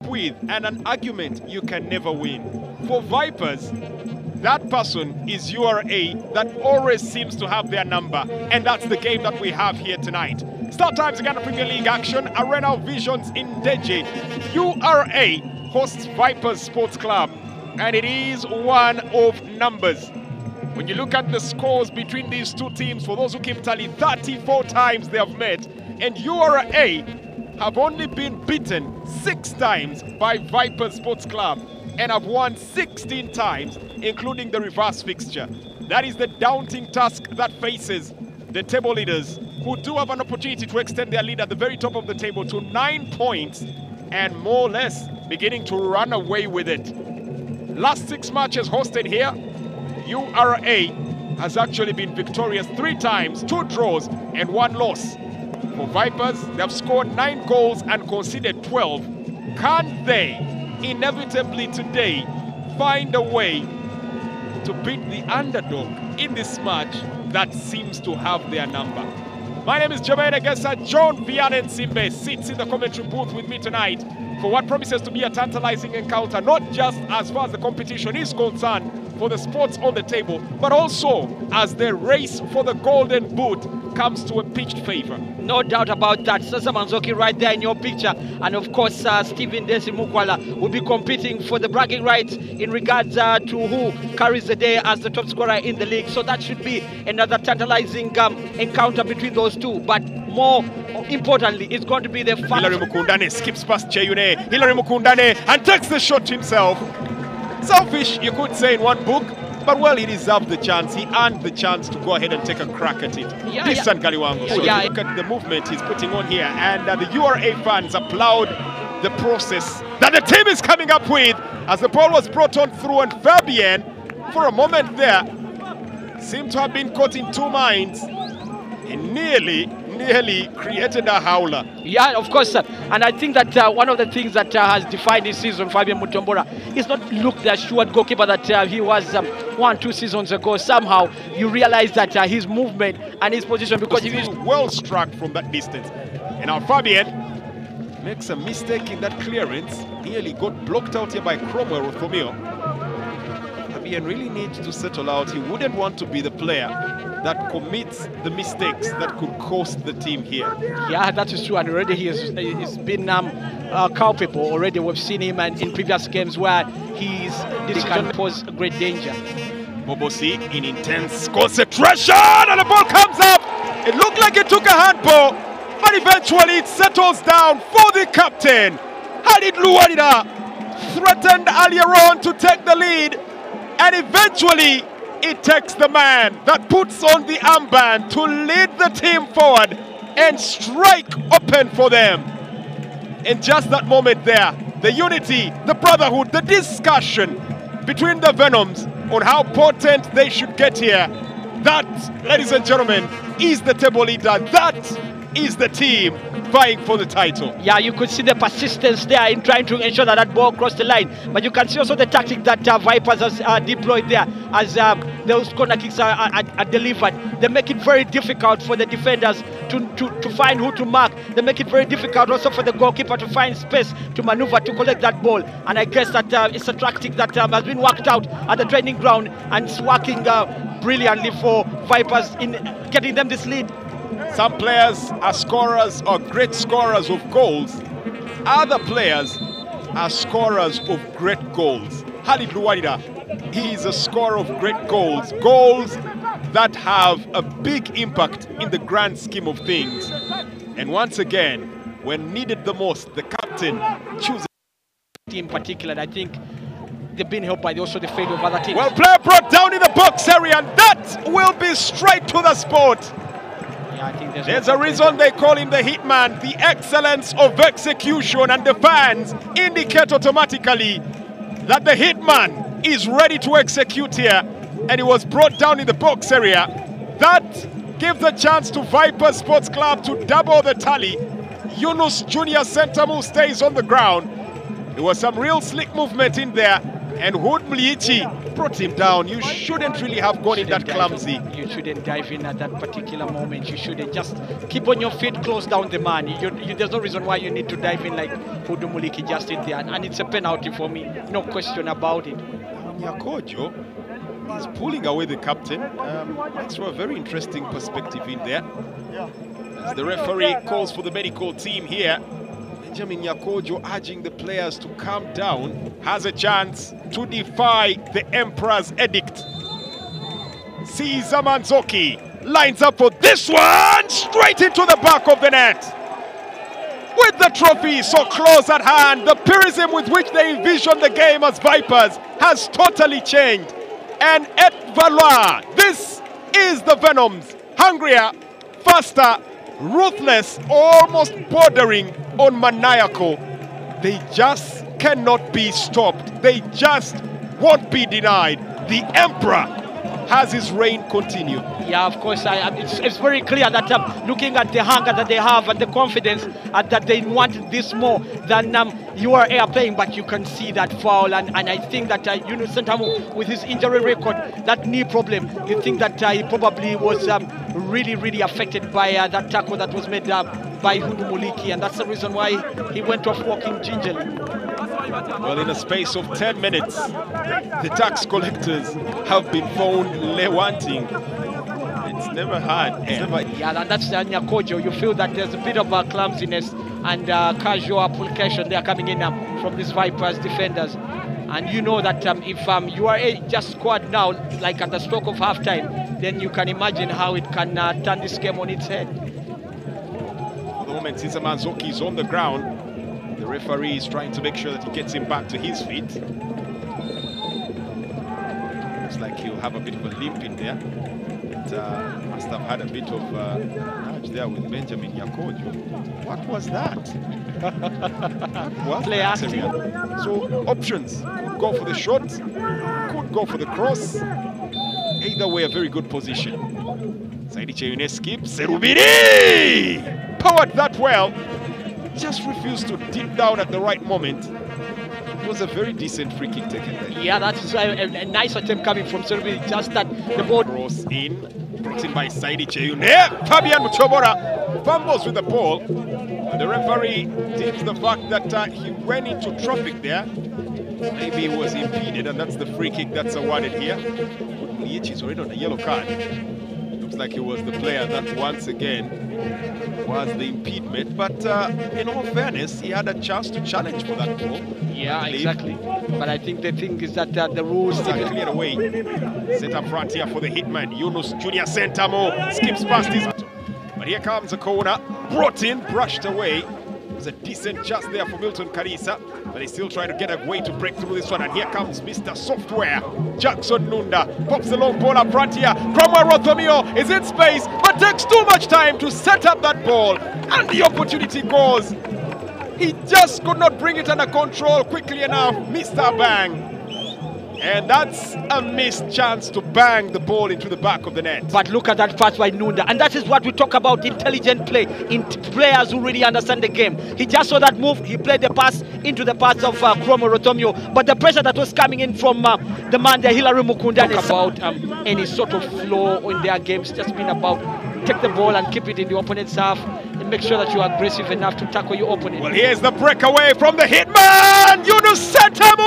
with and an argument you can never win. For Vipers, that person is URA that always seems to have their number, and that's the game that we have here tonight. Start times again, Premier League action. Arena Visions in Deji. URA hosts Vipers Sports Club, and it is one of numbers. When you look at the scores between these two teams, for those who keep tally, 34 times they have met, and URA have only been beaten 6 times by Vipers Sports Club and have won 16 times, including the reverse fixture. That is the daunting task that faces the table leaders, who do have an opportunity to extend their lead at the very top of the table to 9 points and more or less beginning to run away with it. Last 6 matches hosted here, URA has actually been victorious 3 times, 2 draws and 1 loss. For Vipers, they have scored 9 goals and conceded 12. Can they inevitably today find a way to beat the underdog in this match that seems to have their number? My name is Jermaine Agesa. John Vianen Simbe sits in the commentary booth with me tonight for what promises to be a tantalizing encounter, not just as far as the competition is concerned for the sports on the table, but also as the race for the Golden Boot comes to a pitched favor. No doubt about that. Sasa Manzoki right there in your picture. And of course, Stephen Desi Mukwala will be competing for the bragging rights in regards to who carries the day as the top scorer in the league. So that should be another tantalizing encounter between those two. But more importantly, it's going to be the fact. Hilary Mukundane skips past Cheyune. Hilary Mukundane and takes the shot himself. Selfish, you could say in one book, but well, he deserved the chance. He earned the chance to go ahead and take a crack at it. Distant Kaliwango. So look at the movement he's putting on here, and the URA fans applaud the process that the team is coming up with as the ball was brought on through, and Fabian, for a moment there, seemed to have been caught in 2 minds and nearly created a howler. Yeah, of course, and I think that one of the things that has defined this season, Fabian Mutombora, is not look the assured goalkeeper that he was 1-2 seasons ago. Somehow you realize that his movement and his position, because he was well struck from that distance. And now Fabian makes a mistake in that clearance, nearly got blocked out here by Cromwell Rothomio. Fabian really needs to settle out. He wouldn't want to be the player that commits the mistakes that could cost the team here. Yeah, that is true, and already he's been culpable. Already we've seen him in previous games where he can pose a great danger. Bobosi in intense concentration, and the ball comes up. It looked like it took a handball, but eventually it settles down for the captain. Khalid Luwadida threatened earlier on to take the lead, and eventually it takes the man that puts on the armband to lead the team forward and strike open for them. In just that moment there, the unity, the brotherhood, the discussion between the Venoms on how potent they should get here. That, ladies and gentlemen, is the table leader. That is the team vying for the title. Yeah, you could see the persistence there in trying to ensure that that ball crossed the line. But you can see also the tactic that Vipers has deployed there as those corner kicks are delivered. They make it very difficult for the defenders to find who to mark. They make it very difficult also for the goalkeeper to find space to maneuver to collect that ball. And I guess that it's a tactic that has been worked out at the training ground, and it's working brilliantly for Vipers in getting them this lead. Some players are scorers or great scorers of goals. Other players are scorers of great goals. Khalid Luwadida, he is a scorer of great goals. Goals that have a big impact in the grand scheme of things. And once again, when needed the most, the captain chooses. In particular, I think they've been helped by also the failure of other teams. Well, player brought down in the box area, and that will be straight to the spot. I think there's a reason they call him the hitman. The excellence of execution, and the fans indicate automatically that the hitman is ready to execute here, and he was brought down in the box area. That gives a chance to Vipers Sports Club to double the tally. Yunus Junior Sentamu stays on the ground. There was some real slick movement in there. And Hood Mliichi brought him down. You shouldn't really have gone in that clumsy. You shouldn't dive in at that particular moment. You shouldn't. Just keep on your feet, close down the man. There's no reason why you need to dive in like Hood Mliichi just did there. And it's a penalty for me. No question about it. Nyakojo is pulling away the captain. Makes for a very interesting perspective in there. As the referee calls for the medical team here, Benjamin Nyakojo urging the players to calm down, has a chance to defy the Emperor's edict. Caesar Manzoki lines up for this one, straight into the back of the net. With the trophy so close at hand, the purism with which they envision the game as Vipers has totally changed. And at Valois, this is the Venoms, hungrier, faster, ruthless, almost bordering on maniacal. They just cannot be stopped. They just won't be denied. The Emperor has his reign continue. Yeah, of course. It's very clear that looking at the hunger that they have and the confidence that they want this more than you are playing, but you can see that foul. And I think that Yunus Sentamu, with his injury record, that knee problem, you think that he probably was really affected by that tackle that was made by Hudu Muliki, and that's the reason why he went off walking gingerly. Well, in a space of 10 minutes, the tax collectors have been found wanting. It's never hard. Yeah, that's Nyakojo. You feel that there's a bit of clumsiness and casual application there coming in from these Vipers defenders. And you know that if URA just scored now, like at the stroke of halftime, then you can imagine how it can turn this game on its head. For the moment, Caesar Manzoki is on the ground. The referee is trying to make sure that he gets him back to his feet. Looks like he'll have a bit of a limp in there. It must have had a bit of nudge there with Benjamin Nyakojo. What was that? Play acting. So options: could go for the shot, could go for the cross. Either way, a very good position. Saidi Cheyune skips. Serubini powered that well. Just refused to dip down at the right moment. It was a very decent free kick taken there. Yeah, that's a nice attempt coming from Serubini. Just that the ball cross in, brought in by Saidi Cheyune. Fabian Muchobora fumbles with the ball. And the referee deems the fact that he went into traffic there. Maybe he was impeded, and that's the free kick that's awarded here. Liech is already on a yellow card. Looks like he was the player that once again was the impediment, but in all fairness, he had a chance to challenge for that ball. Yeah, exactly. But I think the thing is that the rules are cleared away. Set up front here for the hitman. Yunus Junior Sentamu skips past his. But here comes a corner, brought in, brushed away. It was a decent chance there for Milton Karisa, but he's still trying to get a way to break through this one. And here comes Mr. Software, Jackson Nunda, pops the long ball up front here. Cromwell Rothomio is in space, but takes too much time to set up that ball. And the opportunity goes. He just could not bring it under control quickly enough, Mr. Bang. And that's a missed chance to bang the ball into the back of the net. But look at that pass by Nunda. And that is what we talk about, intelligent play, in players who really understand the game. He just saw that move. He played the pass into the pass of Cromwell Rothomio. But the pressure that was coming in from the man there, Hilary Mukunda, is about any sort of flow in their games. Just been about take the ball and keep it in the opponent's half and make sure that you are aggressive enough to tackle your opponent. Well, here's the breakaway from the hitman, Yunus Sentamu!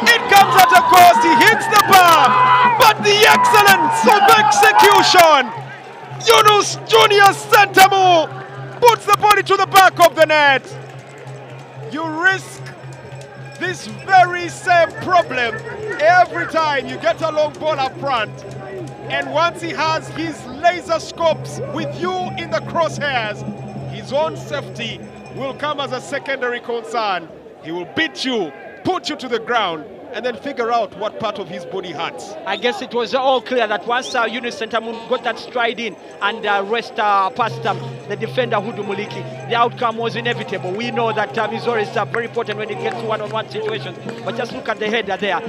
It comes at a cost, he hits the bar, but the excellence of execution, Yunus Junior Sentamu puts the ball into the back of the net. You risk this very same problem every time you get a long ball up front. And once he has his laser scopes with you in the crosshairs, his own safety will come as a secondary concern. He will beat you, put you to the ground, and then figure out what part of his body hurts. I guess it was all clear that once Yunus Sentamu got that stride in and rest past the defender Hudu Muliki, the outcome was inevitable. We know that Missouri is very important when it gets to one-on-one situations. But just look at the header there.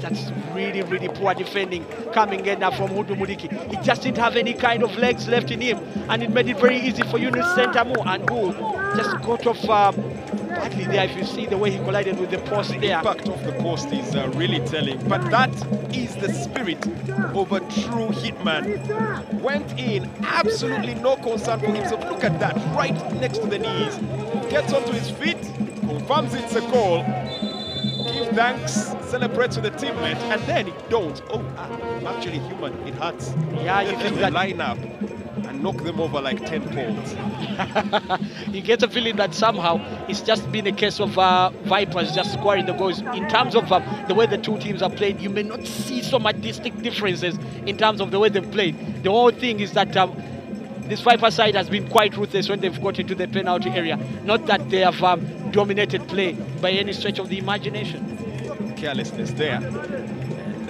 That's really poor defending coming in from Hudu Muliki. He just didn't have any kind of legs left in him, and it made it very easy for Yunus Sentamu, and who just got off badly there. If you see the way he collided with the post The there. impact of the post is really telling. But that is the spirit of a true hitman. Went in, absolutely no concern for himself. Look at that, right next to the knees. Gets onto his feet, confirms it's a goal. Give thanks, celebrates with the teammate, and then it don't. Oh, actually human, it hurts. Yeah, you think that line up and knock them over like 10 points. you get a feeling that somehow it's just been a case of Vipers just scoring the goals. In terms of the way the two teams are played, you may not see so much distinct differences in terms of the way they've played. The whole thing is that this Viper side has been quite ruthless when they've got into the penalty area. Not that they have dominated play by any stretch of the imagination. Carelessness there.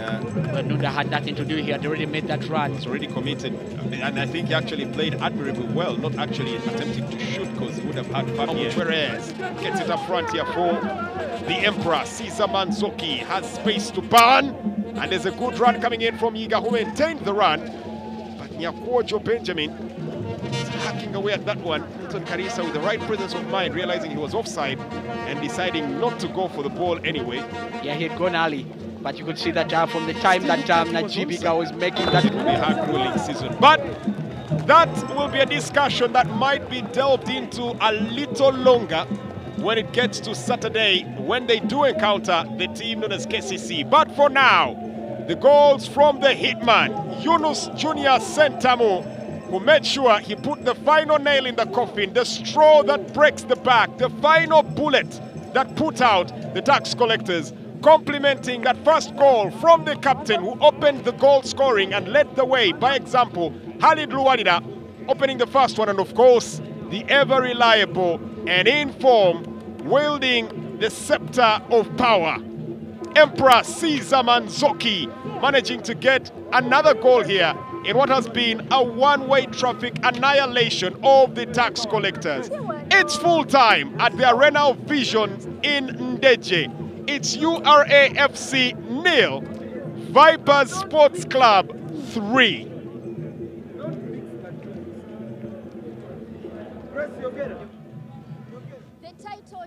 And Nunda had nothing to do. He had already made that run. He's already committed. And I think he actually played admirably well, not actually attempting to shoot because he would have had fun here. Perez gets it up front here for the Emperor. Caesar Manzoki has space to burn. And there's a good run coming in from Yiga, who maintained the run. But Nyakwojo Benjamin is hacking away at that one. Milton Karisa with the right presence of mind, realizing he was offside and deciding not to go for the ball anyway. Yeah, he had gone early. But you could see that from the time that Najibiga was making that... They had ruling season. But that will be a discussion that might be delved into a little longer when it gets to Saturday, when they do encounter the team known as KCC. But for now, the goals from the hitman, Yunus Junior Sentamu, who made sure he put the final nail in the coffin, the straw that breaks the back, the final bullet that put out the tax collectors, complementing that first goal from the captain who opened the goal scoring and led the way by example. Khalid Luwadida opening the first one, and of course the ever reliable and in form, wielding the scepter of power, Emperor Caesar Manzoki, managing to get another goal here in what has been a one-way traffic annihilation of the tax collectors. It's full time at the Arena of Vision in Ndeje. It's URAFC 0, Vipers Sports Club 3. The title